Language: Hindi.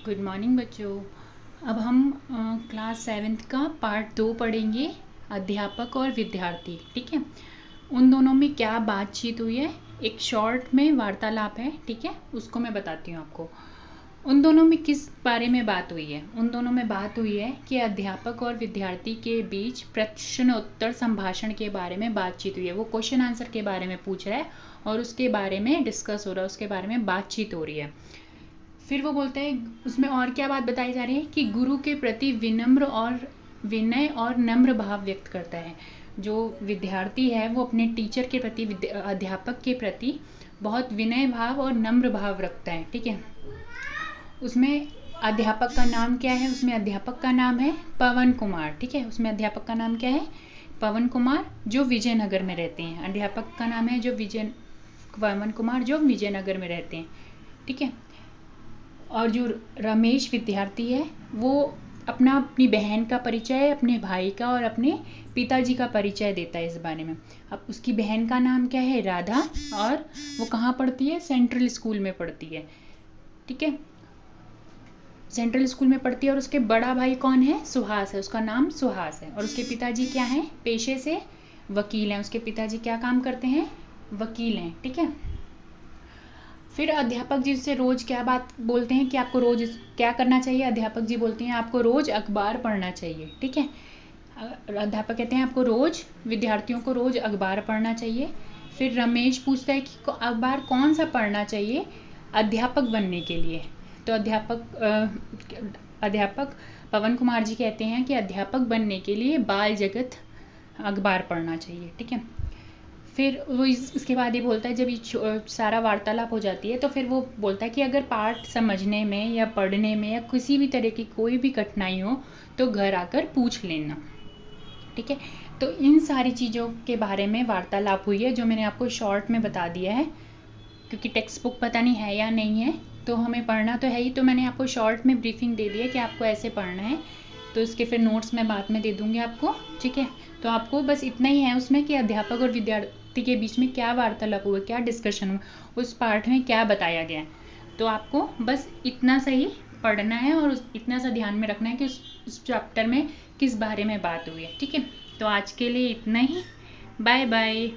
गुड मॉर्निंग बच्चों। अब हम क्लास 7th का पार्ट 2 पढ़ेंगे, अध्यापक और विद्यार्थी। ठीक है, उन दोनों में क्या बातचीत हुई है, एक शॉर्ट में वार्तालाप है। ठीक है, उसको मैं बताती हूँ आपको। उन दोनों में किस बारे में बात हुई है? उन दोनों में बात हुई है कि अध्यापक और विद्यार्थी के बीच प्रश्नोत्तर संभाषण के बारे में बातचीत हुई है। वो क्वेश्चन आंसर के बारे में पूछ रहा है और उसके बारे में डिस्कस हो रहा है, उसके बारे में बातचीत हो रही है। फिर वो बोलते हैं, उसमें और क्या बात बताई जा रही है कि गुरु के प्रति विनय और नम्र भाव व्यक्त करता है। जो विद्यार्थी है वो अपने टीचर के प्रति, अध्यापक के प्रति बहुत विनय भाव और नम्र भाव रखता है। ठीक है, उसमें अध्यापक का नाम क्या है? उसमें अध्यापक का नाम है पवन कुमार। ठीक है, उसमें अध्यापक का नाम क्या है? पवन कुमार, जो विजयनगर में रहते हैं। अध्यापक का नाम है पवन कुमार, जो विजयनगर में रहते हैं। ठीक है, और जो रमेश विद्यार्थी है वो अपनी बहन का परिचय, अपने भाई का और अपने पिताजी का परिचय देता है इस बारे में। अब उसकी बहन का नाम क्या है? राधा, और वो कहाँ पढ़ती है? सेंट्रल स्कूल में पढ़ती है। ठीक है, सेंट्रल स्कूल में पढ़ती है। और उसके बड़ा भाई कौन है? सुहास है, उसका नाम सुहास है। और उसके पिताजी क्या हैं? पेशे से वकील हैं। उसके पिताजी क्या काम करते हैं? वकील हैं। ठीक है, फिर अध्यापक जी से रोज क्या बात बोलते हैं कि आपको रोज क्या करना चाहिए? अध्यापक जी बोलते हैं आपको रोज अखबार पढ़ना चाहिए। ठीक है, अध्यापक कहते हैं आपको रोज, विद्यार्थियों को रोज अखबार पढ़ना चाहिए। फिर रमेश पूछता है कि अखबार कौन सा पढ़ना चाहिए अध्यापक बनने के लिए? तो अध्यापक पवन कुमार जी कहते हैं कि अध्यापक बनने के लिए बाल जगत अखबार पढ़ना चाहिए। ठीक है, फिर वो इसके बाद ये बोलता है, जब ये सारा वार्तालाप हो जाती है तो फिर वो बोलता है कि अगर पाठ समझने में या पढ़ने में या किसी भी तरह की कोई भी कठिनाई हो तो घर आकर पूछ लेना। ठीक है, तो इन सारी चीज़ों के बारे में वार्तालाप हुई है, जो मैंने आपको शॉर्ट में बता दिया है। क्योंकि टेक्स्ट बुक पता नहीं है या नहीं है, तो हमें पढ़ना तो है ही, तो मैंने आपको शॉर्ट में ब्रीफिंग दे दी है कि आपको ऐसे पढ़ना है। तो इसके फिर नोट्स मैं बाद में दे दूँगी आपको। ठीक है, तो आपको बस इतना ही है उसमें कि अध्यापक और विद्यार्थी के बीच में क्या वार्तालाप हुआ, क्या डिस्कशन हुआ, उस पार्ट में क्या बताया गया है। तो आपको बस इतना सही पढ़ना है और इतना सा ध्यान में रखना है कि उस चैप्टर में किस बारे में बात हुई है। ठीक है, तो आज के लिए इतना ही। Bye bye.